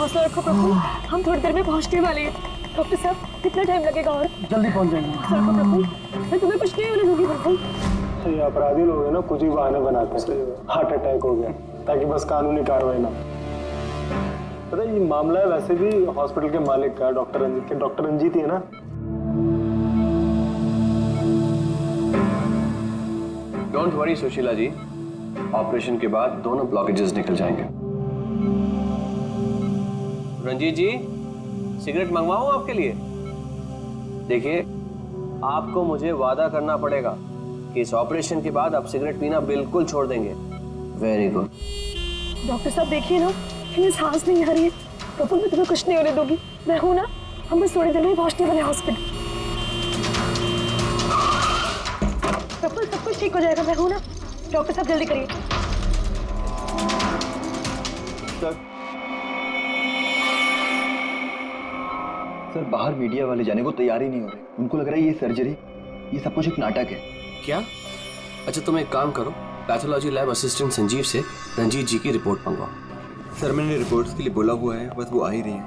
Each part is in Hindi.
हौसला रखो प्रफुल्ल, हम थोड़ी देर में पहुंचने वाले हैं। डॉक्टर साहब कितना टाइम लगेगा और? जल्दी पहुंच जाएंगे। हौसला रखो प्रफुल्ल, मैं तुम्हें कुछ नहीं होने दूंगी प्रफुल्ल। ये अपराधी लोग हैं ना, कुछ ही बहाने बनाते हैं। हार्ट अटैक हो गया ताकि बस कानूनी कार्रवाई ना। पता है ये मामला है वैसे भी हॉस्पिटल के मालिक का, डॉक्टर रंजीत के। डॉक्टर रंजीत ही है ना? Don't worry Sushila ji, operation के बाद दोनों ब्लॉकेजेस निकल जाएंगे। रंजीत जी, सिगरेट मंगवाऊं आपके लिए? देखिए, आपको मुझे वादा करना पड़ेगा कि इस ऑपरेशन के बाद आप सिगरेट पीना बिल्कुल छोड़ देंगे। Very good. डॉक्टर साहब देखिए ना, इन्हें सांस नहीं आ रही है। प्रफुल्ल मैं तुम्हें कुछ नहीं होने दूंगी, मैं हूं ना। हम बस थोड़ी देर में पहुंचने वाले हॉस्पिटल। प्रफुल्ल सब कुछ ठीक हो जाएगा, मैं हूं ना। डॉक्टर साहब जल्दी करिए। सर बाहर मीडिया वाले जाने को तैयार ही नहीं हो रहे। उनको लग रहा है ये सर्जरी, ये सब कुछ एक नाटक है। क्या? अच्छा तुम एक काम करो, पैथोलॉजी लैब असिस्टेंट संजीव से रंजीत जी की रिपोर्ट मंगवाओ। सर मैंने रिपोर्ट्स के लिए बोला हुआ है, बस वो आ ही रही है।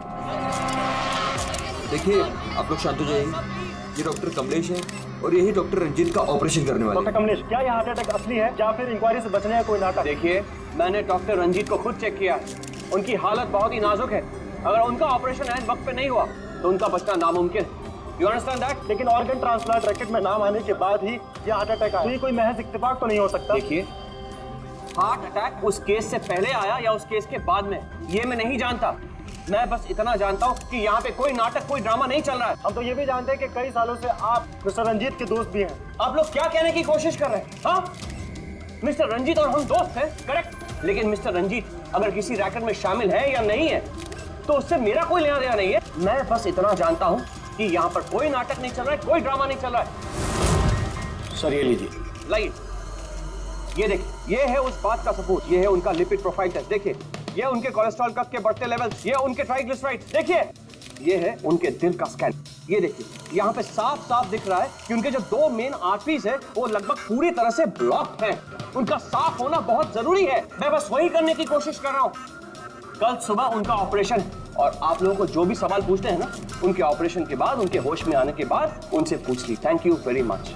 देखिए आप लोग शांत हो जाइए। ये डॉक्टर कमलेश है और यही डॉक्टर रंजीत का ऑपरेशन करने वाले। डॉक्टर कमलेश, क्या ये हार्ट अटैक असली है या फिर इंक्वायरी से बचने का कोई नाटक? देखिए, मैंने डॉक्टर रंजीत को खुद चेक किया, उनकी हालत बहुत ही नाजुक है। अगर उनका ऑपरेशन ऐन वक्त पे नहीं हुआ तो उनका बचना नामुमकिन है। You understand that? लेकिन ऑर्गन ट्रांसप्लांट रैकेट में नाम आने के बाद ही ये हार्ट अटैक आया, तो ये कोई महज इत्तेफाक तो नहीं हो सकता। देखिए, हार्ट अटैक उस केस से पहले आया या उस केस के बाद में, ये मैं नहीं जानता। मैं बस इतना जानता हूँ कि यहाँ पे कोई नाटक, कोई ड्रामा नहीं चल रहा है। हम तो ये भी जानते हैं कि कई सालों से आप मिस्टर रंजीत के दोस्त भी हैं। आप लोग क्या कहने की कोशिश कर रहे हैं? हाँ, मिस्टर रंजीत और हम दोस्त हैं, करेक्ट। लेकिन मिस्टर रंजीत अगर किसी रैकेट में शामिल है या नहीं है तो उससे मेरा कोई लेना देना नहीं है। मैं बस इतना जानता हूँ कि यहाँ पर कोई नाटक नहीं चल रहा है, कोई ड्रामा नहीं चल रहा है। सर ये लीजिए। लाइए, ये देखिए, ये है उस बात का सबूत। ये है उनका लिपिड प्रोफाइल टेस्ट, देखिए। ये उनके कोलेस्ट्रॉल कप के बढ़ते लेवल्स, ये उनके ट्राइग्लिसराइड्स, देखिए। ये है उनके दिल का स्कैन, ये देखिए। यहाँ पे साफ साफ दिख रहा है कि उनके जो दो मेन आर्टरीज है वो लगभग पूरी तरह से ब्लॉक्ड हैं। उनका साफ होना बहुत जरूरी है। मैं बस वही करने की कोशिश कर रहा हूँ। कल सुबह उनका ऑपरेशन, और आप लोगों को जो भी सवाल पूछते हैं ना, उनके ऑपरेशन के बाद, उनके होश में आने के बाद उनसे पूछ ली। Thank you very much.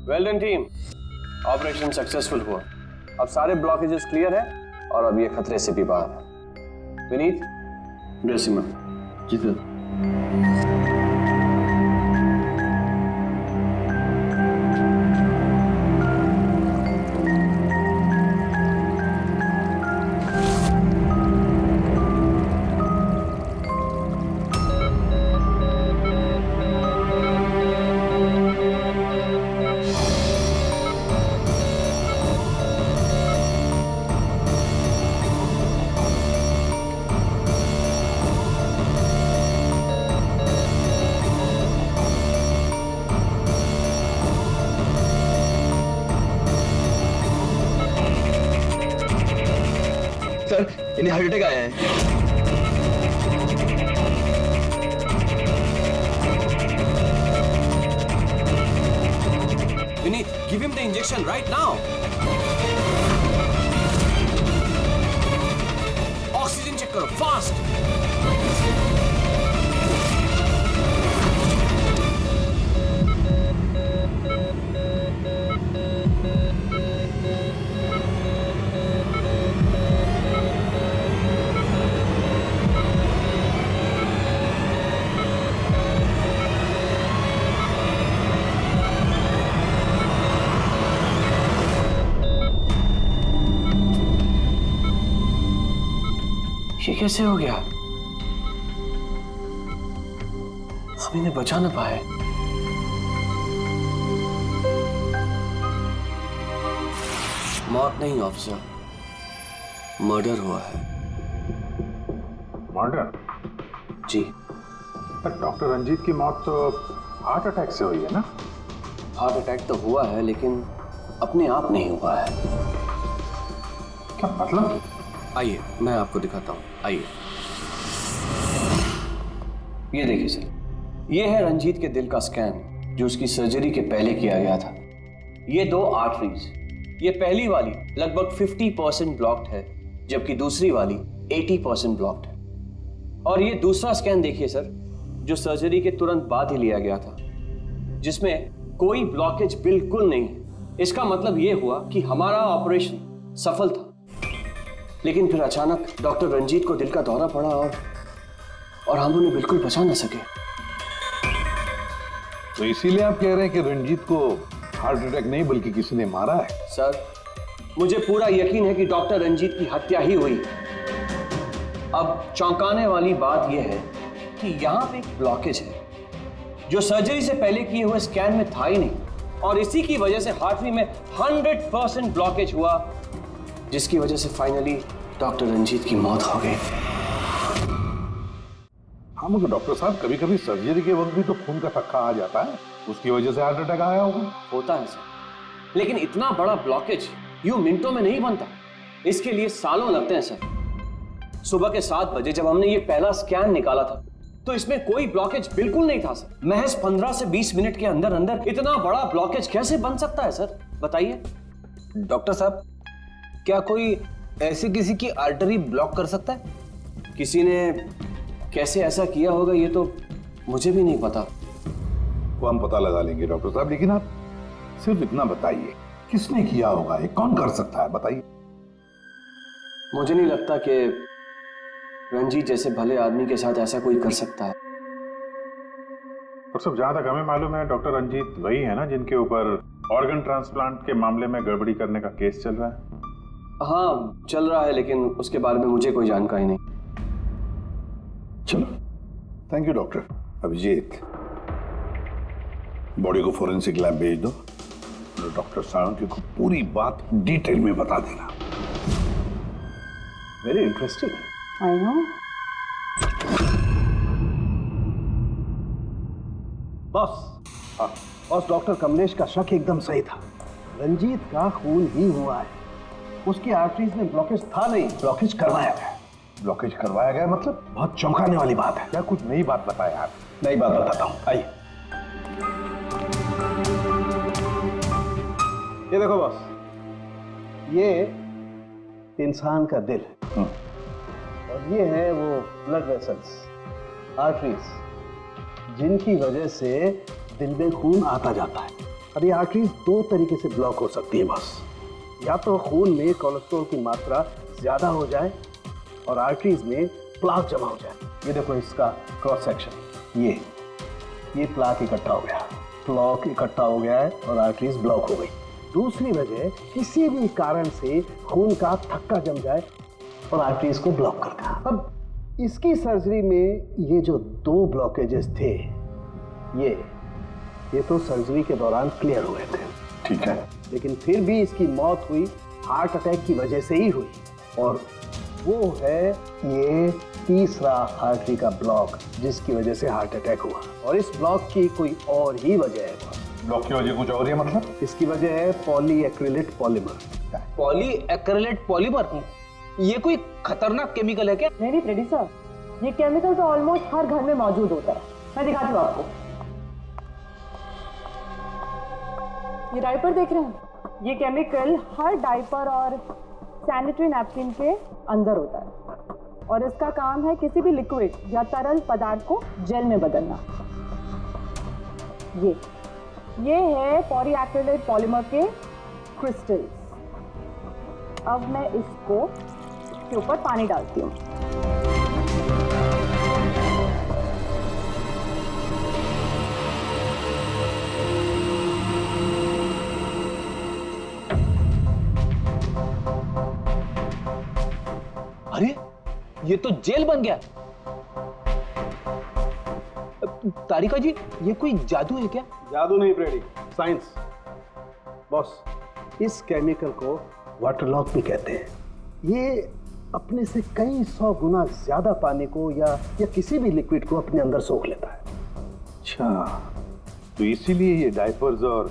Well done team, operation successful हुआ। अब सारे ब्लॉकेजेस क्लियर है और अब ये खतरे से भी बाहर है। विनीत, ड्रेसिंग में। जी सर। सर इन्हें हार्ट अटैक आया है। Vineet, give him the injection right now. Oxygen check करो फास्ट। ये कैसे हो गया? हम इन्हें बचा ना पाए। मौत नहीं ऑफिसर, मर्डर हुआ है। मर्डर? जी। पर डॉक्टर रंजीत की मौत तो हार्ट अटैक से हुई है ना? हार्ट अटैक तो हुआ है लेकिन अपने आप नहीं हुआ है। क्या मतलब? आइए मैं आपको दिखाता हूँ, आइए। ये देखिए सर, ये है रंजीत के दिल का स्कैन जो उसकी सर्जरी के पहले किया गया था। ये 2 आर्टरीज, ये पहली वाली लगभग 50% ब्लॉक्ड है जबकि दूसरी वाली 80% ब्लॉक्ड है। और ये दूसरा स्कैन देखिए सर, जो सर्जरी के तुरंत बाद ही लिया गया था, जिसमें कोई ब्लॉकेज बिल्कुल नहीं है। इसका मतलब ये हुआ कि हमारा ऑपरेशन सफल था। लेकिन फिर अचानक डॉक्टर रंजीत को दिल का दौरा पड़ा और हम उन्हें बिल्कुल बचा ना सके। तो इसीलिए आप कह रहे हैं कि रंजीत को हार्ट अटैक नहीं बल्कि किसी ने मारा है? सर, मुझे पूरा यकीन है कि डॉक्टर रंजीत की हत्या ही हुई। अब चौंकाने वाली बात यह है कि यहां पे एक ब्लॉकेज है जो सर्जरी से पहले किए हुए स्कैन में था ही नहीं, और इसी की वजह से हार्टरी में 100% ब्लॉकेज हुआ, जिसकी वजह से फाइनली डॉक्टर रंजीत की मौत हो गई। हाँ मगर डॉक्टर साहब, कभी कभी सर्जरी के वक्त भी तो खून का थक्का आ जाता है, उसकी वजह से हार्ट अटैक आया होगा। होता है सर, लेकिन इतना बड़ा ब्लॉकेज यूं मिनटों में नहीं बनता, इसके लिए सालों लगते हैं सर। सुबह के 7 बजे जब हमने ये पहला स्कैन निकाला था तो इसमें कोई ब्लॉकेज बिल्कुल नहीं था सर। महज 15 से 20 मिनट के अंदर अंदर इतना बड़ा ब्लॉकेज कैसे बन सकता है सर, बताइए। डॉक्टर साहब, क्या कोई ऐसी किसी की आर्टरी ब्लॉक कर सकता है? किसी ने कैसे ऐसा किया होगा ये तो मुझे भी नहीं पता। वो हम पता लगा लेंगे डॉक्टर साहब, लेकिन आप सिर्फ इतना बताइए, किसने किया होगा, ये कौन कर सकता है, बताइए। मुझे नहीं लगता कि रंजीत जैसे भले आदमी के साथ ऐसा कोई कर सकता है। और सब जहां तक हमें मालूम है, डॉक्टर रंजीत वही है ना जिनके ऊपर ऑर्गन ट्रांसप्लांट के मामले में गड़बड़ी करने का केस चल रहा है? हाँ चल रहा है, लेकिन उसके बारे में मुझे कोई जानकारी नहीं। चलो, thank you doctor. Abhijeet, body को फोरेंसिक लैब भेज दो, डॉक्टर साळुंखे को पूरी बात डिटेल में बता देना। Very interesting. I know. Boss, doctor Kamlesh का शक एकदम सही था। रंजीत का खून ही हुआ है, उसकी आर्टरीज में ब्लॉकेज था नहीं, ब्लॉकेज करवाया गया। ब्लॉकेज करवाया गया मतलब? बहुत चौंकाने वाली बात है। क्या कुछ नई बात बताएं आप? नई बात बताता हूँ, आइए। ये देखो बॉस, ये इंसान का दिल है और ये है वो ब्लड वेसल्स, आर्टरीज, जिनकी वजह से दिल में खून आता जाता है। अब ये आर्टरीज 2 तरीके से ब्लॉक हो सकती है बॉस। या तो खून में कोलेस्ट्रॉल की मात्रा ज्यादा हो जाए और आर्टरीज में प्लाक जमा हो जाए। ये देखो इसका क्रॉस सेक्शन, ये प्लाक इकट्ठा हो गया, प्लाक इकट्ठा हो गया है और आर्टरीज ब्लॉक हो गई। दूसरी वजह, किसी भी कारण से खून का थक्का जम जाए और आर्टरीज को ब्लॉक कर देना। अब इसकी सर्जरी में ये जो 2 ब्लॉकेजेस थे, ये तो सर्जरी के दौरान क्लियर हुए थे, ठीक है, लेकिन फिर भी इसकी मौत हुई हार्ट अटैक की वजह से ही हुई। और वो है ये तीसरा आर्टरी का ब्लॉक, जिसकी वजह से हार्ट अटैक हुआ। और इस ब्लॉक की कोई और ही वजह है। ब्लॉक की वजह कुछ और है मतलब? इसकी वजह है पॉलीएक्रिलेट पॉलीमर। Polyacrylate polymer? ये कोई खतरनाक केमिकल है क्या? नहीं फ्रेडी सर, ये केमिकल तो ऑलमोस्ट हर घर में मौजूद होता है। मैं दिखाती हूँ आपको। ये डायपर देख रहे हैं? ये केमिकल हर डायपर और सैनिटरी नैपकिन के अंदर होता है और इसका काम है किसी भी लिक्विड या तरल पदार्थ को जेल में बदलना। ये है पॉलीएक्रिलेट पॉलीमर के क्रिस्टल्स। अब मैं इसको इसके ऊपर पानी डालती हूँ। अरे ये तो जेल बन गया। तारिका जी, ये कोई जादू है क्या? जादू नहीं फ्रेडी, साइंस। बॉस, इस केमिकल को वाटर लॉक भी कहते हैं। ये अपने से कई 100 गुना ज्यादा पानी को या किसी भी लिक्विड को अपने अंदर सोख लेता है। अच्छा, तो इसीलिए ये डायपर्स और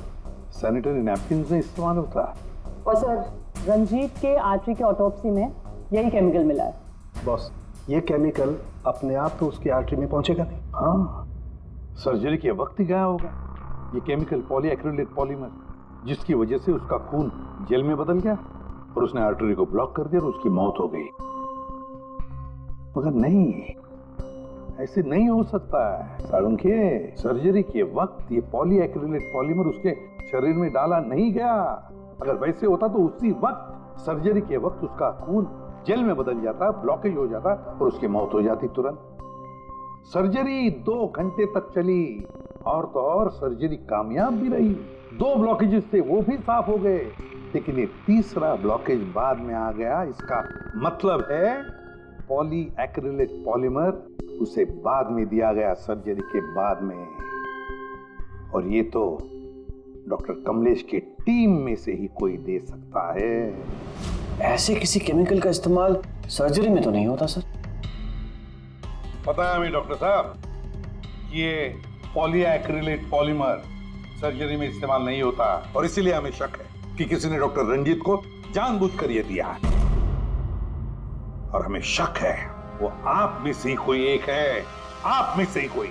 सैनिटरी नैपकिन में इस्तेमाल होता है। और सर रंजीत के आर्टरी के ऑटोप्सी में यही केमिकल मिला है। बॉस, ये केमिकल अपने आप तो उसकी आर्टरी में पहुंचेगा नहीं। हाँ, सर्जरी के वक्त ही गया होगा। ये केमिकल पॉलीएक्रिलेट पॉलीमर, जिसकी वजह से उसका खून जेल में बदल गया और उसने आर्टरी को ब्लॉक कर दिया और उसकी मौत हो गई। मगर नहीं, ऐसे नहीं हो सकता है साळुंखे। सर्जरी के वक्त ये पॉलीएक्रिलेट पॉलीमर उसके शरीर में डाला नहीं गया। अगर वैसे होता तो उसी वक्त सर्जरी के वक्त उसका खून जेल में बदल जाता, ब्लॉकेज हो जाता और उसकी मौत हो जाती तुरंत। सर्जरी 2 घंटे तक चली और तो और सर्जरी कामयाब भी रही। 2 ब्लॉकेजेस थे, वो भी साफ हो गए, लेकिन ये तीसरा ब्लॉकेज बाद में आ गया। इसका मतलब है पॉलीएक्रिलेट पॉलीमर उसे बाद में दिया गया, सर्जरी के बाद में। और ये तो डॉक्टर कमलेश की टीम में से ही कोई दे सकता है। ऐसे किसी केमिकल का इस्तेमाल सर्जरी में तो नहीं होता सर। पता है हमें डॉक्टर साहब, ये पॉलीएक्रिलेट पॉलीमर सर्जरी में इस्तेमाल नहीं होता और इसीलिए हमें शक है कि किसी ने डॉक्टर रंजीत को जानबूझकर ये दिया है। और हमें शक है वो आप में से ही कोई एक है, आप में से ही कोई।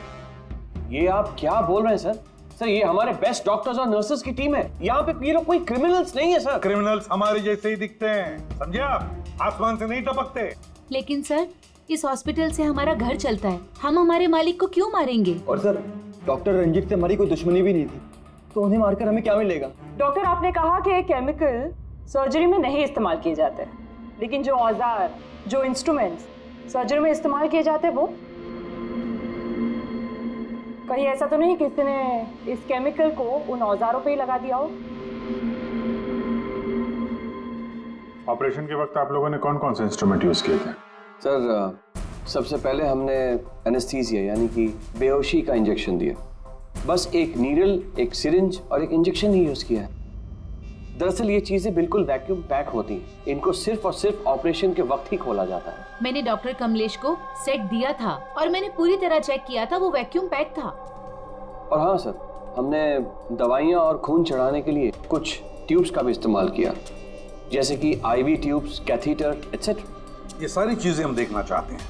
ये आप क्या बोल रहे हैं सर? सर ये हमारे बेस्ट डॉक्टर्स और नर्सेस की टीम है। यहाँ पे ये लोग कोई क्रिमिनल्स नहीं है सर। क्रिमिनल्स हमारे जैसे ही दिखते हैं, समझे आप? आसमान से नहीं टपकते। लेकिन सर, इस हॉस्पिटल से हमारा घर चलता है, हम हमारे मालिक को क्यों मारेंगे? और सर, डॉक्टर रंजीत से हमारी कोई दुश्मनी भी नहीं थी, तो उन्हें मारकर हमें क्या मिलेगा? डॉक्टर, आपने कहा कि केमिकल सर्जरी में नहीं इस्तेमाल किए जाते, लेकिन जो औजार, जो इंस्ट्रूमेंट्स सर्जरी में इस्तेमाल किए जाते हैं वो कहीं ऐसा तो नहीं किसी ने इस केमिकल को उन औजारों पे ही लगा दिया हो? ऑपरेशन के वक्त आप लोगों ने कौन कौन से इंस्ट्रूमेंट यूज किए थे? सर सबसे पहले हमने एनेस्थीसिया यानी कि बेहोशी का इंजेक्शन दिया। बस एक नीडल, एक सिरिंज और एक इंजेक्शन ही यूज किया है। दरअसल ये चीजें बिल्कुल वैक्यूम पैक होती हैं। इनको सिर्फ और सिर्फ ऑपरेशन के वक्त ही खोला जाता है। मैंने डॉक्टर कमलेश को सेट दिया था और मैंने पूरी तरह चेक किया था, वो वैक्यूम पैक था। और हाँ सर, हमने दवाइयाँ और खून चढ़ाने के लिए कुछ ट्यूब्स का भी इस्तेमाल किया, जैसे कि IV ट्यूब्स, कैथीटर एटसेट्रा। ये सारी चीजें हम देखना चाहते हैं।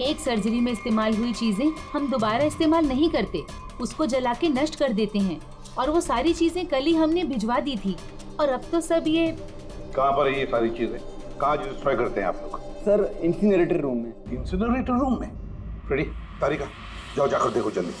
एक सर्जरी में इस्तेमाल हुई चीजें हम दोबारा इस्तेमाल नहीं करते, उसको जला के नष्ट कर देते हैं। और वो सारी चीजें कल ही हमने भिजवा दी थी और अब तो सब ये। कहाँ पर है ये सारी चीजें? कहाँ डिस्ट्रॉय करते हैं आप लोग? सर, इंसिनरेटर रूम में। इंसिनरेटर रूम में? फ्रेडी, तारिका, जाओ जाकर देखो जल्दी।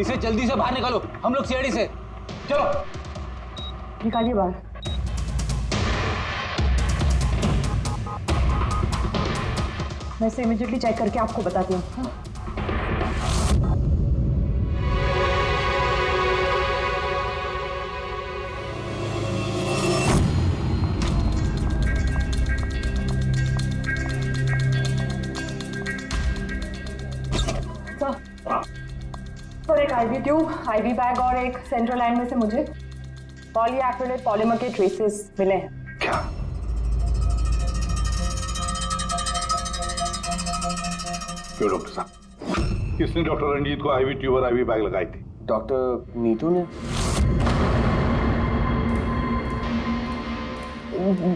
इसे जल्दी से बाहर निकालो, हम लोग सीआईडी से। चलो निकालिए बाहर। मैं इसे इमीडिएटली चेक करके आपको बताती हूँ। हाँ? सर, एक IV ट्यूब, IV बैग और एक सेंट्रल लाइन में से मुझे पॉलीएक्रिलेट पॉलीमर के ट्रेसेस मिले हैं। क्या? क्यों डॉक्टर साहब? किसने डॉक्टर रंजीत को IV ट्यूब और IV बैग लगाई थी? डॉक्टर नीतू ने।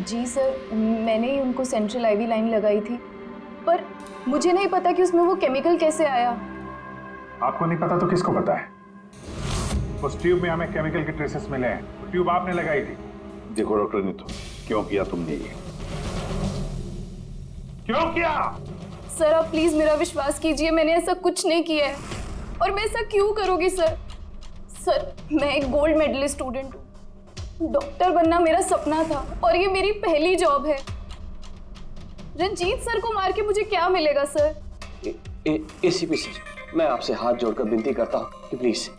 जी सर, मैंने ही उनको सेंट्रल IV लाइन लगाई थी, पर मुझे नहीं पता कि उसमें वो केमिकल कैसे आया। आपको नहीं पता तो किसको पता है? उस ट्यूब में हमें केमिकल के ट्रेसेस मिले हैं। वो ट्यूब आपने लगाई थी। देखो डॉक्टर नीतू, क्यों किया तुमने ये? क्यों किया? सर आप प्लीज मेरा विश्वास कीजिए, मैंने ऐसा कुछ नहीं किया है। और मैं ऐसा क्यों करूंगी सर? सर मैं एक गोल्ड मेडलिस्ट स्टूडेंट हूँ, डॉक्टर बनना मेरा सपना था और ये मेरी पहली जॉब है। रंजीत सर को मार के मुझे क्या मिलेगा सर? एसीपी सर, मैं आपसे हाथ जोड़कर विनती करता हूँ कि प्लीज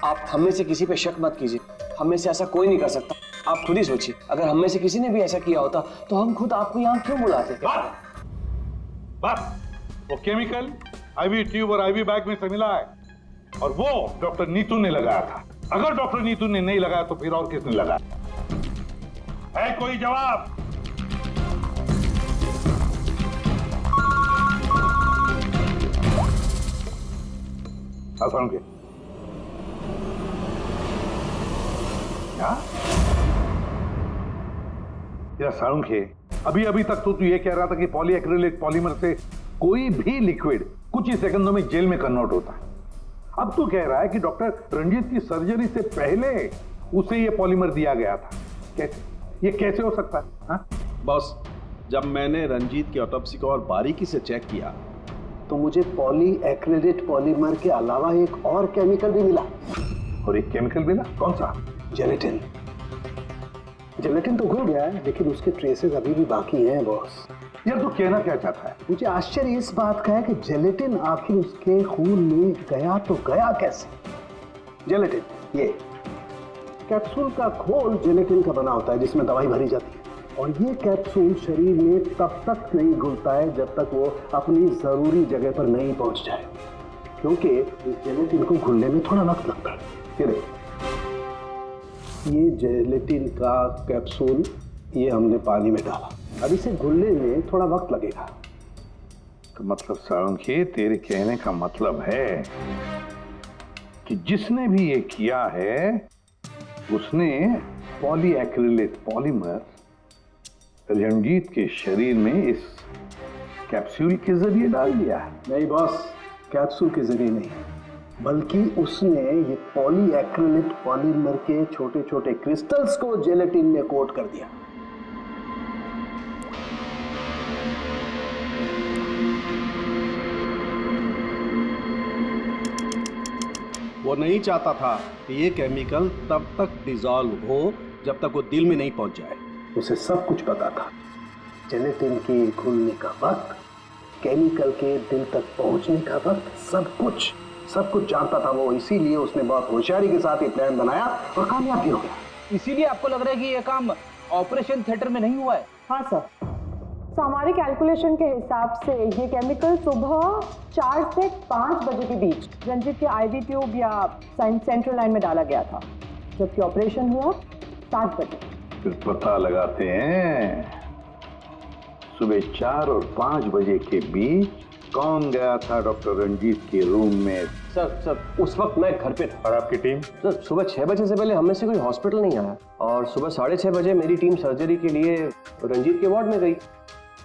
आप हम में से किसी पे शक मत कीजिए। हम में से ऐसा कोई नहीं कर सकता। आप खुद ही सोचिए, अगर हम में से किसी ने भी ऐसा किया होता तो हम खुद आपको यहाँ क्यों बुलाते? बस वो केमिकल आईवी ट्यूब और आईवी बैग में से मिला है और वो डॉक्टर नीतू ने लगाया था। अगर डॉक्टर नीतू ने नहीं लगाया तो फिर और किसने लगाया? है कोई जवाब? के क्या साळुंखे, अभी तक तो तू ये कह रहा था कि पॉलीएक्रिलिक पॉलीमर से कोई भी लिक्विड कुछ ही सेकंडों में जेल में कन्वर्ट होता है। अब तू कह रहा है कि डॉक्टर रंजीत की सर्जरी से पहले उसे ये पॉलीमर दिया गया था। कैसे? ये कैसे हो सकता है? हाँ? बॉस, जब मैंने रंजीत की ऑटोप्सी को और बारीकी से चेक किया तो मुझे पॉलीएक्रिलेट पॉलीमर के अलावा एक और केमिकल भी मिला। और एक केमिकल मिला? कौन सा? जेलेटिन। जेलेटिन तो घुल गया है लेकिन उसके ट्रेसेस अभी भी बाकी हैं बॉस। यार तू कहना क्या चाहता है? मुझे आश्चर्य इस बात का है कि जेलेटिन आखिर उसके खून में गया तो गया कैसे? जेलेटिन, ये कैप्सूल का घोल जेलेटिन का बना होता है जिसमें दवाई भरी जाती है और ये कैप्सूल शरीर में तब तक नहीं घुलता है जब तक वो अपनी जरूरी जगह पर नहीं पहुंच जाए, क्योंकि जेलेटिन को घुलने में थोड़ा वक्त लगता है। ये देखो, ये जेलेटिन का कैप्सूल ये हमने पानी में डाला, अब इसे घुलने में थोड़ा वक्त लगेगा। तो मतलब साळुंखे, तेरे कहने का मतलब है कि जिसने भी ये किया है उसने पॉलीएक्रिलेट पॉलीमर रंजीत के शरीर में इस कैप्सूल के जरिए डाल दिया है। नहीं बॉस, कैप्सूल के जरिए नहीं, बल्कि उसने ये पॉलीएक्रिलेट पॉलीमर के छोटे छोटे क्रिस्टल्स को जेलेटिन में कोट कर दिया। वो नहीं चाहता था कि ये केमिकल तब तक डिसॉल्व हो जब तक वो दिल में नहीं पहुंच जाए। उसे सब कुछ पता था, जेलेटिन के घुलने का वक्त, केमिकल के दिल तक पहुंचने का वक्त, सब कुछ जानता था वो। इसीलिए उसने बहुत होशियारी के साथ ये प्लान बनाया और कामयाब भी हो गया। इसीलिए आपको लग रहा है कि ये काम ऑपरेशन थिएटर में नहीं हुआ है? हाँ सर, तो हमारे कैलकुलेशन के हिसाब से ये केमिकल सुबह 4 से 5 बजे के बीच रंजीत के आईवी ट्यूब या सेंट्रल लाइन में डाला गया था, जबकि ऑपरेशन हुआ 7 बजे। फिर पता लगाते हैं सुबह 4 और 5 बजे के बीच कौन गया था डॉक्टर रंजीत के रूम में। सर उस वक्त मैं घर पे था। और आपकी टीम? सर सुबह 6 बजे से पहले हम में से कोई हॉस्पिटल नहीं आया और सुबह 6:30 बजे मेरी टीम सर्जरी के लिए रंजीत के वार्ड में गई।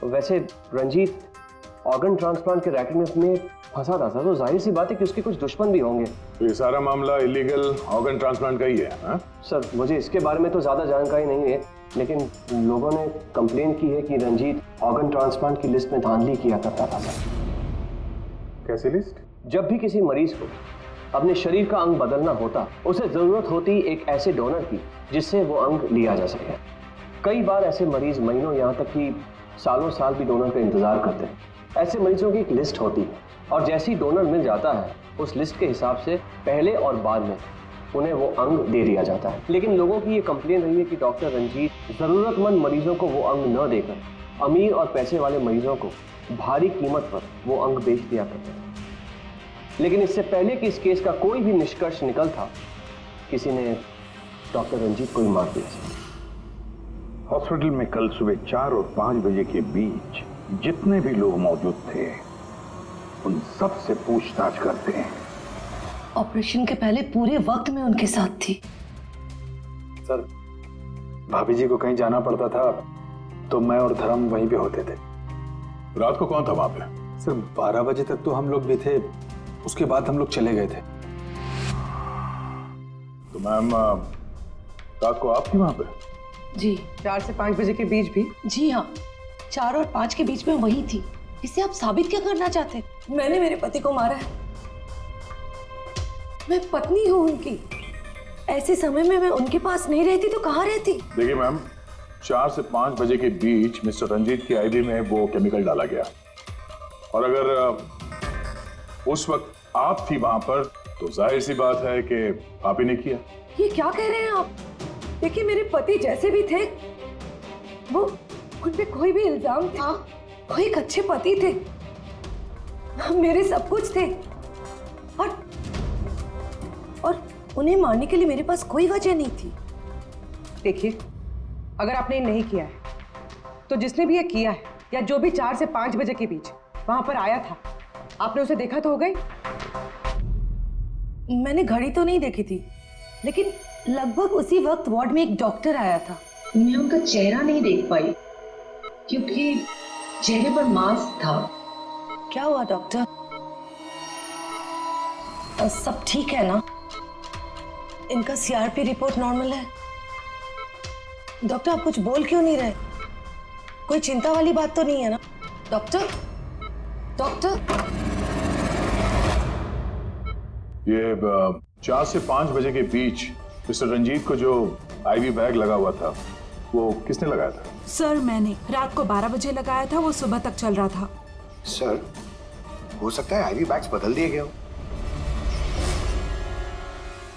वैसे रंजीत ऑर्गन ट्रांसप्लांट के रैकेट में फंसा था सर, तो जाहिर सी बात है कि उसके कुछ दुश्मन भी होंगे। ये सारा मामला इलीगल ऑर्गन ट्रांसप्लांट का ही है? हाँ? सर मुझे इसके बारे में तो ज़्यादा जानकारी नहीं है, लेकिन लोगों ने कंप्लेन की है कि रंजीत ऑर्गन ट्रांसप्लांट की लिस्ट में धांधली किया करता था सर। कैसी लिस्ट? जब भी किसी मरीज को अपने शरीर का अंग बदलना होता, उसे जरूरत होती एक ऐसे डोनर की जिससे वो अंग लिया जा सके। कई बार ऐसे मरीज महीनों यहाँ तक कि सालों साल भी डोनर का इंतजार करते हैं। ऐसे मरीजों की एक लिस्ट होती है और जैसे ही डोनर मिल जाता है उस लिस्ट के हिसाब से पहले और बाद में उन्हें वो अंग दे दिया जाता है। लेकिन लोगों की ये कंप्लेन रही है कि डॉक्टर रंजीत जरूरतमंद मरीजों को वो अंग न देकर अमीर और पैसे वाले मरीजों को भारी कीमत पर वो अंग बेच दिया करते हैं। लेकिन इससे पहले कि इस केस का कोई भी निष्कर्ष निकल था, किसी ने डॉक्टर रंजीत को ही मार दिया। हॉस्पिटल में कल सुबह 4 और 5 बजे के बीच जितने भी लोग मौजूद थे उन सब से पूछताछ करते हैं। ऑपरेशन के पहले पूरे वक्त में उनके साथ थी। सर भाभी जी को कहीं जाना पड़ता था तो मैं और धर्म वहीं पे होते थे। रात को कौन था वहां पे? सर 12 बजे तक तो हम लोग भी थे, उसके बाद हम लोग चले गए थे। तो मैम रात को आप थी वहां पे? जी 4 से 5 बजे के बीच भी? जी हाँ, 4 और 5 के बीच में वही थी। इससे आप साबित क्या करना चाहते हैं? मैंने मेरे पति को मारा है, मैं पत्नी हूँ उनकी। ऐसे समय में मैं उनके पास नहीं रहती तो कहाँ रहती? देखिए मैम, 4 से 5 बजे के बीच मिस्टर रंजीत की आईवी में वो केमिकल डाला गया, और अगर उस वक्त आप थी वहां पर तो जाहिर सी बात है कि आप ही ने किया। ये क्या कह रहे हैं आप? देखिए मेरे पति जैसे भी थे, वो उन पे कोई भी इल्जाम था, वो एक अच्छे पति थे, मेरे सब कुछ थे, और उन्हें मारने के लिए मेरे पास कोई वजह नहीं थी। देखिए, अगर आपने ये नहीं किया है तो जिसने भी ये किया है, या जो भी 4 से 5 बजे के बीच वहां पर आया था, आपने उसे देखा तो हो गई? मैंने घड़ी तो नहीं देखी थी, लेकिन लगभग उसी वक्त वार्ड में एक डॉक्टर आया था। मैं उनका चेहरा नहीं देख पाई क्योंकि चेहरे पर मास्क था। क्या हुआ डॉक्टर? सब ठीक है ना? इनका सीआरपी रिपोर्ट नॉर्मल है। डॉक्टर आप कुछ बोल क्यों नहीं रहे? कोई चिंता वाली बात तो नहीं है ना? डॉक्टर डॉक्टर ये 4 से 5 बजे के बीच मिस्टर रंजीत को जो आईवी बैग लगा हुआ था वो किसने लगाया था? सर मैंने रात को 12 बजे लगाया था, वो सुबह तक चल रहा था। सर, हो सकता है आईवी बैग्स बदल दिए गए हो।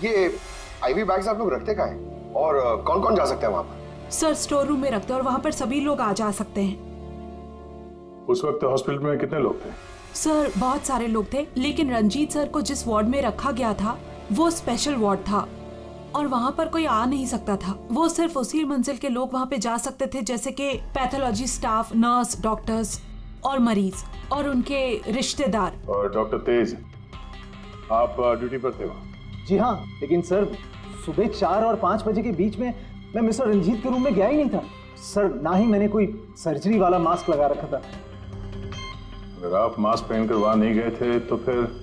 ये आईवी बैग्स आप लोग रखते कहाँ हैं? और कौन कौन जा सकता है वहां पर? सर स्टोर रूम में रखते हैं और वहां पर सभी लोग आ जा सकते हैं। उस वक्त हॉस्पिटल में कितने लोग थे? सर बहुत सारे लोग थे, लेकिन रंजीत सर को जिस वार्ड में रखा गया था वो स्पेशल वार्ड था और वहां पर कोई आ नहीं सकता था। वो सिर्फ उसी मंजिल के लोग वहां पे जा सकते थे, जैसे कि पैथोलॉजी स्टाफ, नर्स, डॉक्टर्स और मरीज और उनके रिश्तेदार। और डॉक्टर तेज, आप ड्यूटी पर थे वहाँ? जी हाँ, लेकिन सर सुबह 4 और 5 बजे के बीच में मैं मिस्टर रंजीत के रूम में गया ही नहीं था सर। ना ही मैंने कोई सर्जरी वाला मास्क लगा रखा था। अगर आप मास्क पहनकर वहां नहीं गए थे तो फिर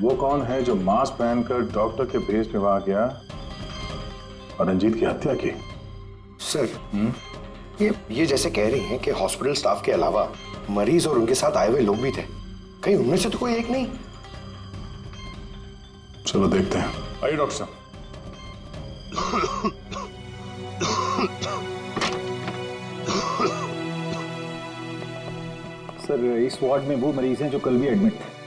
वो कौन है जो मास्क पहनकर डॉक्टर के भेस में वहां गया और रंजीत की हत्या की? सर, ये जैसे कह रही हैं कि हॉस्पिटल स्टाफ के अलावा मरीज और उनके साथ आए हुए लोग भी थे, कहीं उनमें से तो कोई एक नहीं? चलो देखते हैं। आइए डॉक्टर साहब। सर इस वार्ड में वो मरीज हैं जो कल भी एडमिट थे।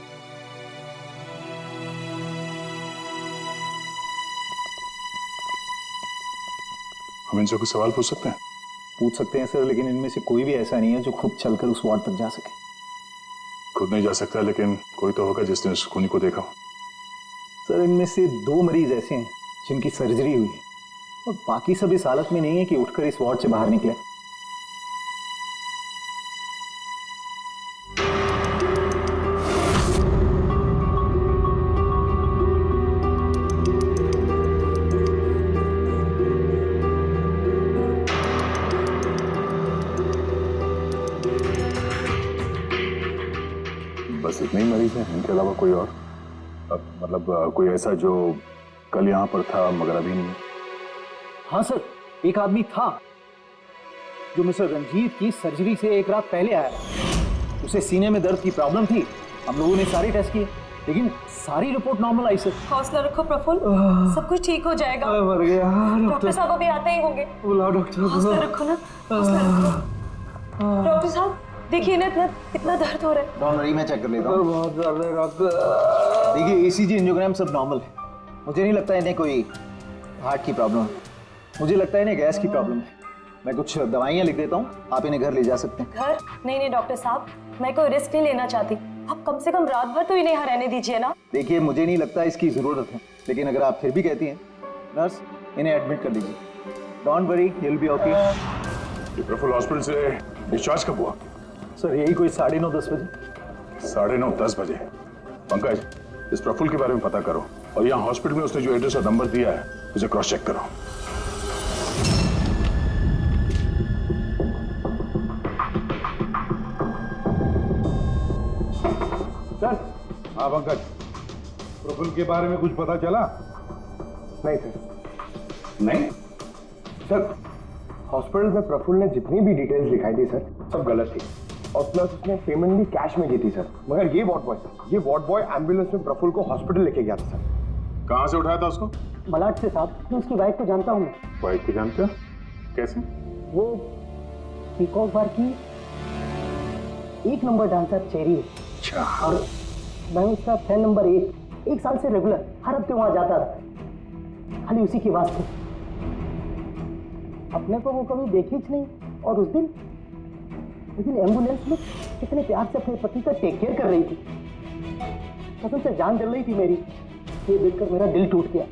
हम इनसे कुछ सवाल पूछ सकते हैं? पूछ सकते हैं सर, लेकिन इनमें से कोई भी ऐसा नहीं है जो खुद चलकर उस वार्ड तक जा सके। खुद नहीं जा सकता, लेकिन कोई तो होगा जिसने उस खूनी को देखा। सर इनमें से 2 मरीज ऐसे हैं जिनकी सर्जरी हुई है और बाकी सब इस हालत में नहीं है कि उठकर इस वार्ड से बाहर निकले। बस इतने ही मरीज हैं, इनके अलावा कोई और? मतलब कोई ऐसा जो कल यहाँ पर था मगर अभी नहीं? हाँ सर, एक आदमी था जो मिस्टर रंजीत की सर्जरी से 1 रात पहले आया। उसे सीने में दर्द की प्रॉब्लम थी। हम लोगों ने सारे टेस्ट किए, लेकिन सारी रिपोर्ट नॉर्मल आई सर। हौसला रखो प्रफुल्ल, सब कुछ ठीक हो जाएगा। मर गया। डॉक्टर साहब अभी आते ही होंगे। बुलाओ डॉक्टर। हौसला रखो ना, हौसला रखो। डॉक्टर साहब देखिए ना, इतना दर्द हो रहा है। डॉक्टर मैं चेक कर लेता हूँ। बहुत दर्द है डॉक्टर। देखिए ईसीजी, एंजियोग्राम सब नॉर्मल है। मुझे नहीं लगता इन्हें कोई हार्ट की प्रॉब्लम है। मुझे लगता है इन्हें गैस की प्रॉब्लम है। मैं कुछ दवाइयाँ लिख देता हूँ, आप इन्हें घर ले जा सकते हैं। घर? नहीं डॉक्टर साहब, मैं कोई रिस्क नहीं लेना चाहती। आप कम से कम रात भर तो इन्हें यहाँ रहने दीजिए ना। देखिए मुझे नहीं लगता इसकी जरूरत है, लेकिन अगर आप फिर भी कहती हैं, नर्स इन्हें एडमिट कर दीजिए। Don't worry, he will be okay. Praful hospital से डिस्चार्ज कब हुआ? सर यही कोई 9:30-10 बजे। 9:30-10 बजे। पंकज, इस प्रफुल्ल के बारे में पता करो और यहाँ हॉस्पिटल में उसने जो एड्रेस और नंबर दिया है उसे क्रॉस चेक करो। हाँ पंकज, प्रफुल्ल के बारे में कुछ पता चला? नहीं सर। नहीं? सर हॉस्पिटल में प्रफुल्ल ने जितनी भी डिटेल्स दिखाई थी सर सब गलत थी, और प्लस उसने पेमेंट भी कैश में की थी सर। मगर ये वार्ड बॉय एम्बुलेंस में प्रफुल्ल को हॉस्पिटल लेके गया था सर। कहाँ से उठाया था उसको? मलाड से साहब, मैं उसकी वाइफ को जानता हूँ। वाइफ को जानते हो? कैसे? वो पीकॉक बार की 1 नंबर डांसर चेरी है। अच्छा। और मैं उसका फैन नंबर 1 साल से रेगुलर हर हफ्ते वहां जाता था, खाली उसी के वास्ते। अपने को वो कभी देखी ही नहीं, और उस दिन एम्बुलेंस में कितने प्यार से अपने पति का टेक केयर कर रही थी। कसम से जान जल रही थी मेरी। ये देखकर मेरा दिल टूट गया।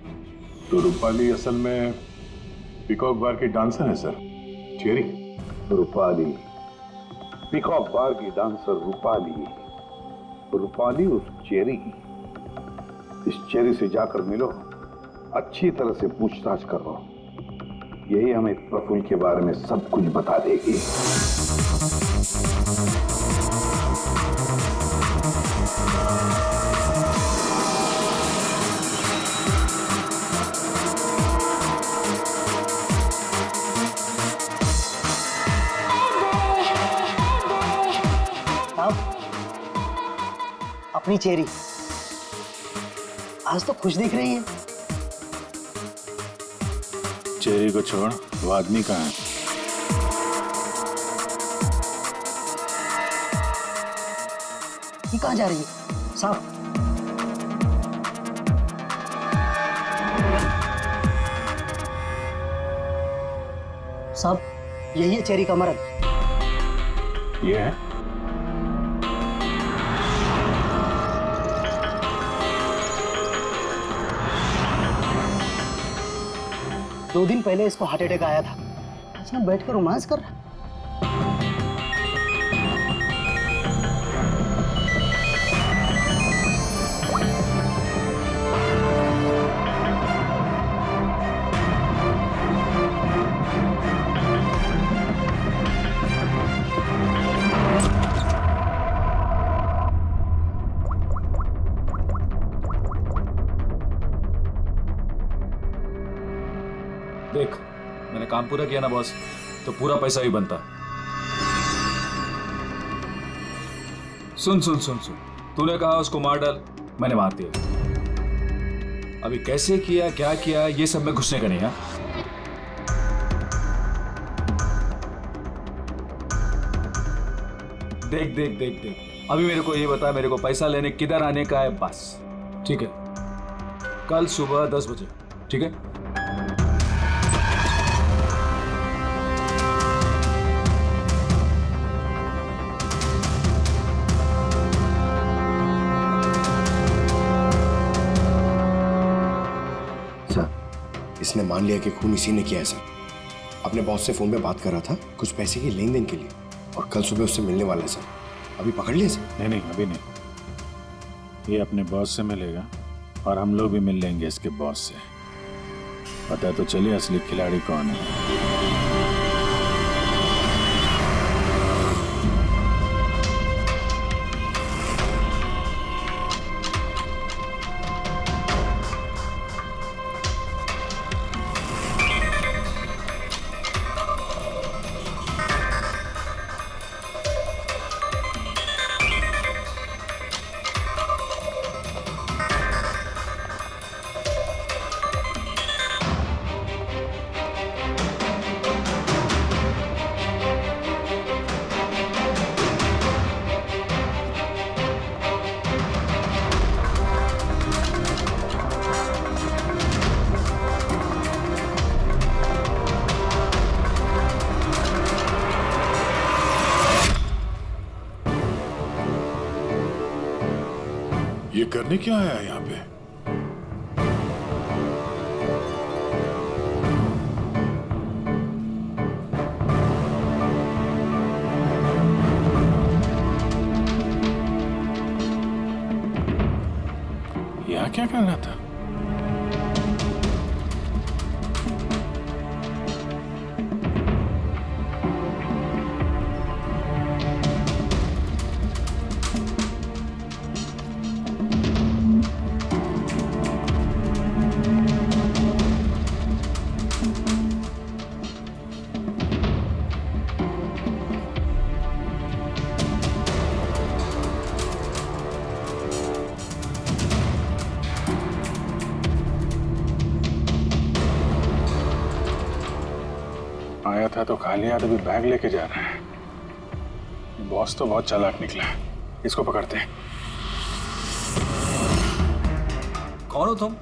तो रूपाली असल में पीकॉक बार की डांसर है सर, चेरी। रूपाली पीकॉक बार की डांसर रूपाली उस चेरी। इस चेरी से जाकर मिलो, अच्छी तरह से पूछताछ करो, यही हमें प्रफुल्ल के बारे में सब कुछ बता देगी। अपनी चेरी आज तो खुश दिख रही है। चेरी को छोड़, वो आदमी कहाँ है? ये कहाँ जा रही है साहब? साहब, यही है चेरी का मर्द। ये है? दो दिन पहले इसको हार्ट अटैक आया था, इसने बैठकर रोमांस कर रहा। देख, मैंने काम पूरा किया ना बॉस, तो पूरा पैसा ही बनता। सुन सुन सुन सुन, तूने कहा उसको मार डाल, मैंने मार दिया। अभी कैसे किया, क्या किया, ये सब में घुसने का नहीं। हाँ, देख देख देख देख, अभी मेरे को ये बता, मेरे को पैसा लेने किधर आने का है बस। ठीक है, कल सुबह 10 बजे। ठीक है? इसने मान लिया कि खून इसी ने किया है सर। अपने बॉस से फोन पे बात कर रहा था कुछ पैसे की लेन देन के लिए, और कल सुबह उससे मिलने वाला है सर। अभी पकड़ लिया सर? नहीं, अभी नहीं। ये अपने बॉस से मिलेगा और हम लोग भी मिल लेंगे इसके बॉस से। पता तो चलिए असली खिलाड़ी कौन है। ये करने क्या आया यहाँ पे? यहाँ क्या करना था? था तो खा लिया, तभी बैग लेके जा रहा है। बॉस तो बहुत चालाक निकला। इसको पकड़ते हैं। कौन हो तुम?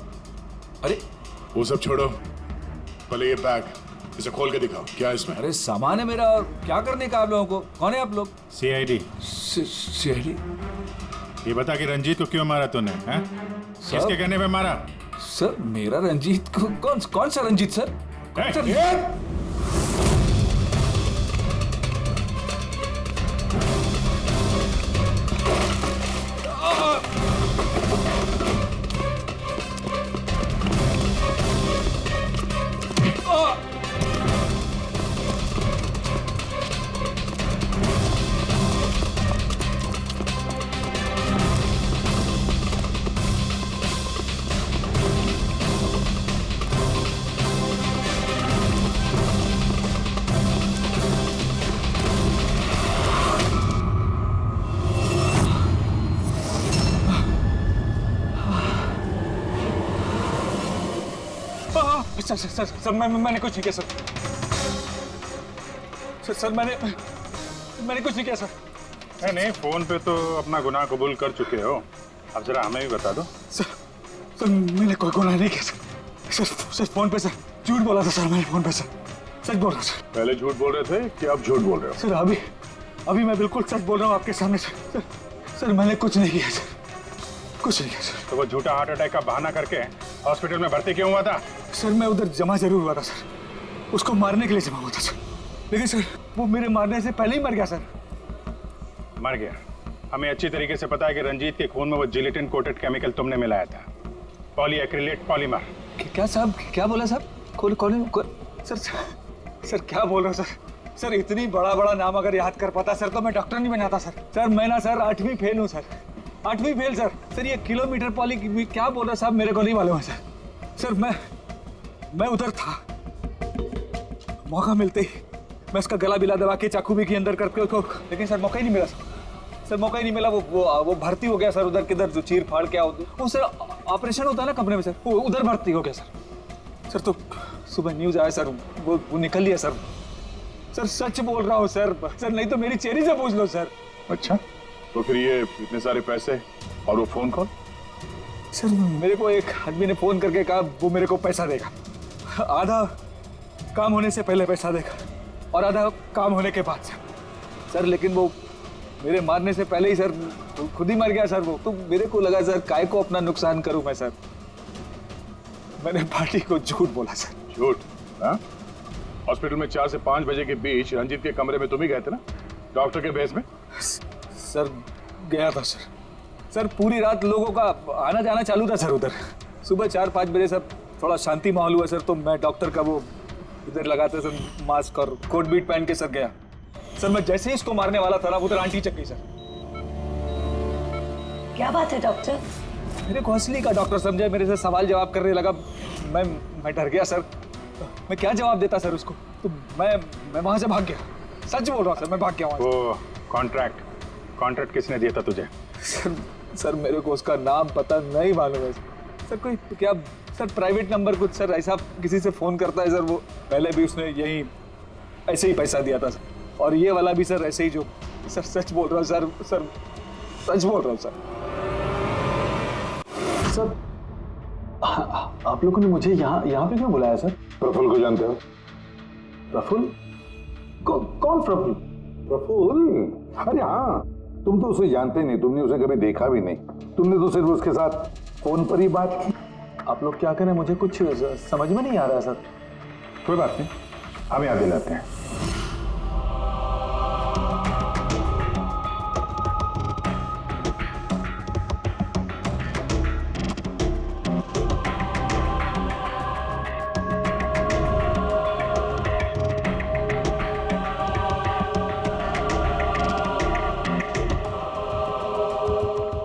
अरे वो सब छोड़ो, पहले ये बैग, इसे खोल के दिखाओ, क्या है इसमें? अरे सामान है मेरा, और क्या करने का आप लोगों को? कौन है आप लोग? सीआईडी। सीआईडी? ये बता कि रंजीत को क्यों मारा तूने? हैं? किसके कहने पे मारा? सर मेरा रंजीत को कौन सा रंजीत सर? कौन सा सर मैंने कुछ नहीं किया सर। सर मैंने कुछ नहीं किया सर। नहीं, फोन पे तो अपना गुनाह कबूल कर चुके हो, अब जरा हमें भी बता दो। सर मैंने कोई गुनाह नहीं किया सर। सर फोन पे सर झूठ बोला था सर, मैंने फोन पे सच बोल रहा हूँ सर। पहले झूठ बोल रहे थे कि अब झूठ बोल रहे हो? सर अभी मैं बिल्कुल सच बोल रहा हूँ आपके सामने सर। सर मैंने कुछ नहीं किया सर, कुछ नहीं किया सर। तो वो झूठा हार्ट अटैक का बहाना करके हॉस्पिटल में भर्ती क्यों हुआ था? सर मैं उधर जमा जरूर हुआ था सर, उसको मारने के लिए जमा हुआ था सर, लेकिन सर वो मेरे मारने से पहले ही मर गया सर। मर गया? हमें अच्छी तरीके से पता है कि रंजीत के खून में वो जिलेटिन कोटेड केमिकल तुमने मिलाया था, पॉलीएक्रिलेट पॉलीमर। क्या साहब, क्या बोला साहब? सर क्या बोल रहे हो सर? सर इतनी बड़ा नाम अगर याद कर पाता सर तो मैं डॉक्टर नहीं बनाता सर। सर मैं ना सर 8वीं फेल हूँ सर, 8वीं फेल सर। सर ये किलोमीटर पॉली क्या बोल रहे साहब, मेरे को नहीं मालूम है सर। सर मैं उधर था, मौका मिलते ही मैं उसका गला बिला दबा के चाकू भी के अंदर करके उसको, लेकिन सर मौका ही नहीं मिला सर। मौका ही नहीं मिला। वो भर्ती हो गया सर उधर, किधर जो चीर फाड़ क्या होती वो सर ऑपरेशन होता है ना कमरे में सर, वो उधर भर्ती हो गया सर। तो सुबह न्यूज आया सर, वो निकल लिया सर। सर सच बोल रहा हूँ सर, नहीं तो मेरी चेहरे से पूछ लो सर। अच्छा, तो फिर ये इतने सारे पैसे और वो फोन कॉल? सर मेरे को एक आदमी ने फोन करके कहा वो मेरे को पैसा देगा, आधा काम होने से पहले पैसा देगा और आधा काम होने के बाद सर। लेकिन वो मेरे मारने से पहले ही सर खुद ही मर गया सर। वो तो मेरे को लगा सर काय को अपना नुकसान करूं मैं सर, मैंने पार्टी को झूठ बोला सर। झूठ? हाँ, हॉस्पिटल में 4 से 5 बजे के बीच रंजीत के कमरे में तुम ही गए थे ना, डॉक्टर के भेस में? सर गया था सर। सर पूरी रात लोगों का आना जाना चालू था सर उधर। सुबह 4-5 बजे सर थोड़ा शांति माहौल हुआ सर, तो मैं डॉक्टर का वो इधर लगाते सर मास्क और कोट बीट पहन के सर गया सर। मैं जैसे ही इसको मारने वाला था ना उधर आंटी चक गई सर। क्या बात है डॉक्टर? मेरे को असली का डॉक्टर समझे, मेरे से सवाल जवाब करने लगा। मैं डर गया सर, मैं क्या जवाब देता सर उसको, तो मैं वहां से भाग गया। सच बोल रहा हूँ सर, मैं भाग गया वहां से। वो कॉन्ट्रैक्ट किसने दिया था तुझे? सर मेरे को उसका नाम पता नहीं मालूम है सर। कोई क्या सर प्राइवेट नंबर कुछ सर ऐसा किसी से फोन करता है सर। वो पहले भी उसने यही ऐसे ही पैसा दिया था सर, और ये वाला भी सर ऐसे ही। जो सर सच बोल रहा हूँ सर, सच बोल रहा हूँ सर। सर आप लोगों ने मुझे यहाँ पे क्यों बुलाया सर? प्रफुल्ल को जानते हो? प्रफुल्ल? कौन प्रफुल्ल? प्रफुल्ल? अरे हाँ, तुम तो उसे जानते नहीं, तुमने उसे कभी देखा भी नहीं, तुमने तो सिर्फ उसके साथ फोन पर ही बात की। आप लोग क्या करें, मुझे कुछ समझ में नहीं आ रहा सर। कोई बात नहीं, हम याद दिलाते हैं।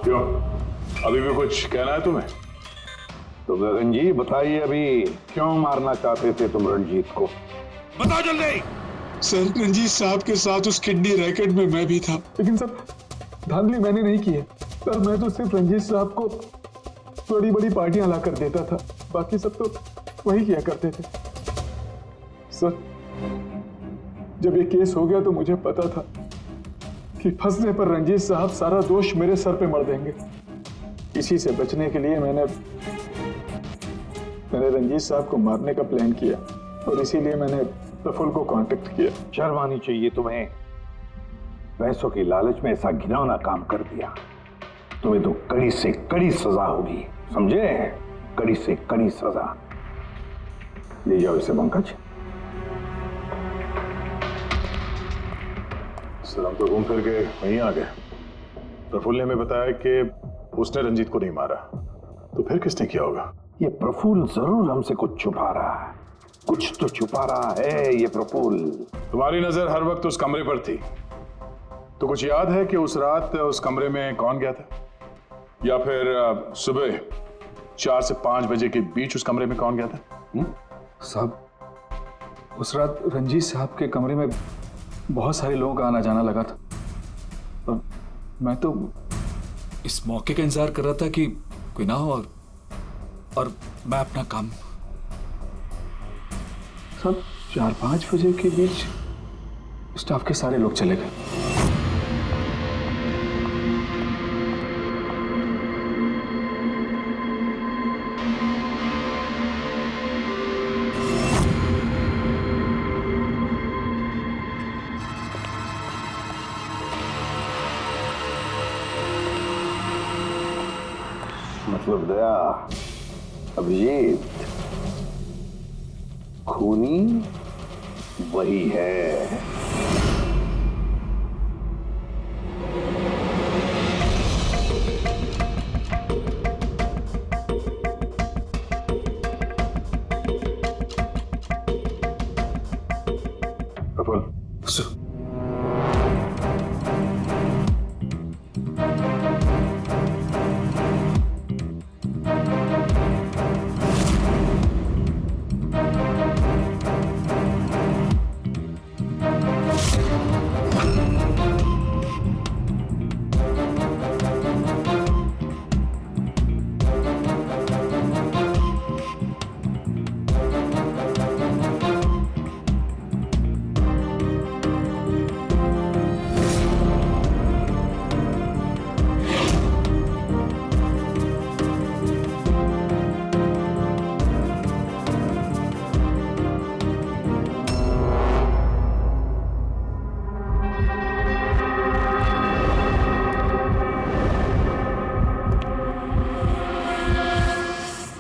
क्यों, अभी भी कुछ कहना है तुम्हें? तो गगन जी बताइए, अभी क्यों मारना चाहते थे तुम रंजीत को? बताओ जल्दी। सर रंजीत साहब के साथ उस किडनी रैकेट में मैं भी था। लेकिन सर धांधली मैंने नहीं की है सर, मैं तो सिर्फ रंजीत साहब को बड़ी बड़ी पार्टियां ला कर देता था, बाकी सब तो वही किया करते थे सर। जब ये केस हो गया तो मुझे पता था कि फंसने पर रंजीत साहब सारा दोष मेरे सर पे मढ़ देंगे। इसी से बचने के लिए मैंने रंजीत साहब को मारने का प्लान किया और इसीलिए मैंने प्रफुल्ल को कांटेक्ट किया। शर्म आनी चाहिए तुम्हें। पैसों की लालच में ऐसा घिनौना काम कर दिया। तुम्हें तो कड़ी से कड़ी सजा होगी, समझे? कड़ी से कड़ी सजा। ले जाओ इसे पंकज। सर हम तो घूम फिर के वहीं आ गए। प्रफुल्ल ने हमें बताया कि उसने रंजीत को नहीं मारा, तो फिर किसने किया होगा? ये प्रफुल्ल जरूर हमसे कुछ छुपा रहा है। कुछ तो छुपा रहा है ये प्रफुल्ल। तुम्हारी नजर हर वक्त उस कमरे पर थी, तो कुछ याद है कि उस रात उस कमरे में कौन गया था? या फिर सुबह 4 से 5 बजे के बीच उस कमरे में कौन गया था? साहब, उस रात रंजीत साहब के कमरे में बहुत सारे लोगों का आना जाना लगा था और मैं तो इस मौके का इंतजार कर रहा था कि कोई ना हो और मैं अपना काम। सब 4-5 बजे के बीच स्टाफ के सारे लोग चले गए। मतलब दया, अभिजीत, खूनी वही है। Praful,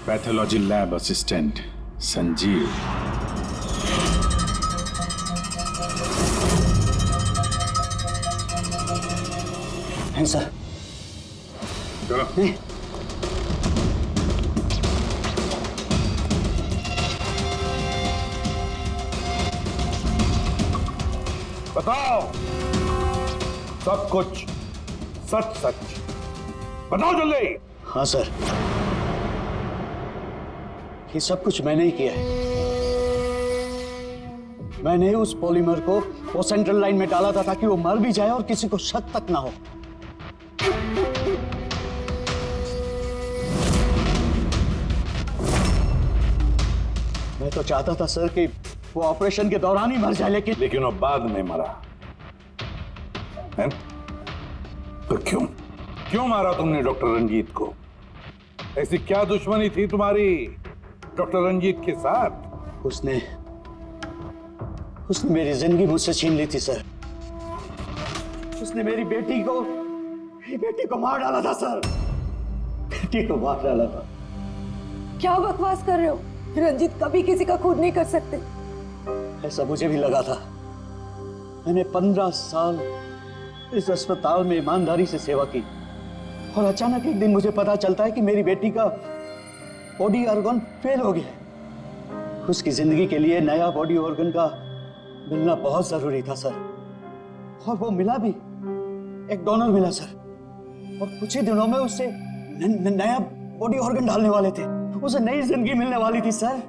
pathology lab assistant Sanjeev. हैं सर? चलो। बताओ सब कुछ सच सच बताओ जल्दी। हाँ सर, ये सब कुछ मैंने ही किया है। मैंने उस पॉलीमर को वो सेंट्रल लाइन में डाला था ताकि वो मर भी जाए और किसी को शक तक ना हो। मैं तो चाहता था सर कि वो ऑपरेशन के दौरान ही मर जाए, लेकिन वो बाद में मरा है? तो क्यों मारा तुमने डॉक्टर रंजीत को? ऐसी क्या दुश्मनी थी तुम्हारी डॉक्टर रंजीत के साथ? उसने मेरी जिंदगी मुझसे छीन ली थी सर। उसने मेरी बेटी को मार डाला था सर। बेटी को मार डाला था। क्या बकवास कर रहे हो? रंजीत कभी किसी का खून नहीं कर सकते। ऐसा मुझे भी लगा था। मैंने 15 साल इस अस्पताल में ईमानदारी से सेवा की और अचानक एक दिन मुझे पता चलता है कि मेरी बेटी का बॉडी ऑर्गन फेल हो गया। उसकी जिंदगी के लिए नया बॉडी ऑर्गन का मिलना बहुत जरूरी था सर, और वो मिला भी। एक डोनर मिला सर, और कुछ ही दिनों में उससे नया बॉडी ऑर्गन डालने वाले थे। उसे नई जिंदगी मिलने वाली थी सर,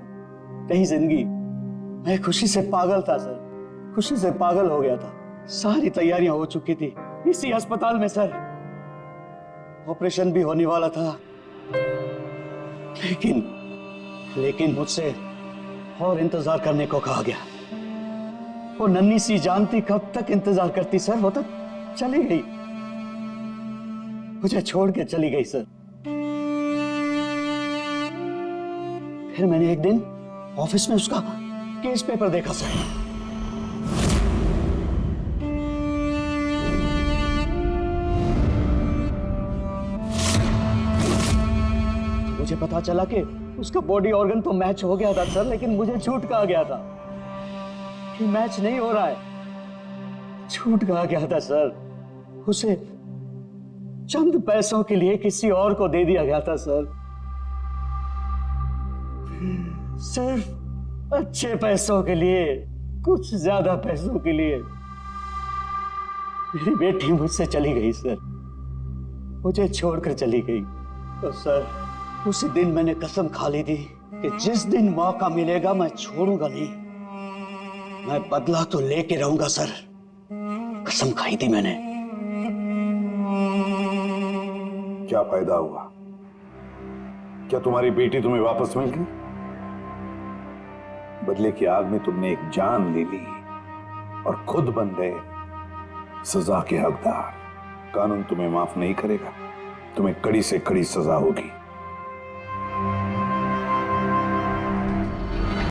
नई जिंदगी। मैं खुशी से पागल था सर, खुशी से पागल हो गया था। सारी तैयारियां हो चुकी थी इसी अस्पताल में सर। ऑपरेशन भी होने वाला था, लेकिन मुझसे और इंतजार करने को कहा गया। वो नन्ही सी जानती कब तक इंतजार करती सर, वो तो चली गई, मुझे छोड़ के चली गई सर। फिर मैंने एक दिन ऑफिस में उसका केस पेपर देखा सर। मुझे पता चला कि उसका बॉडी ऑर्गन तो मैच हो गया था सर, लेकिन मुझे झूठ कहा गया था कि मैच नहीं हो रहा है। झूठ कहा गया था सर, उसे चंद पैसों के लिए किसी और को दे दिया गया था सर, सिर्फ अच्छे पैसों के लिए, कुछ ज्यादा पैसों के लिए। मेरी बेटी मुझसे चली गई सर, मुझे छोड़कर चली गई। तो सर उसी दिन मैंने कसम खा ली थी कि जिस दिन मौका मिलेगा मैं छोड़ूंगा नहीं, मैं बदला तो लेके रहूंगा सर, कसम खाई थी मैंने। क्या फायदा हुआ? क्या तुम्हारी बेटी तुम्हें वापस मिल गई? बदले की आग में तुमने एक जान ले ली और खुद बन गए सजा के हकदार। कानून तुम्हें माफ नहीं करेगा, तुम्हें कड़ी से कड़ी सजा होगी।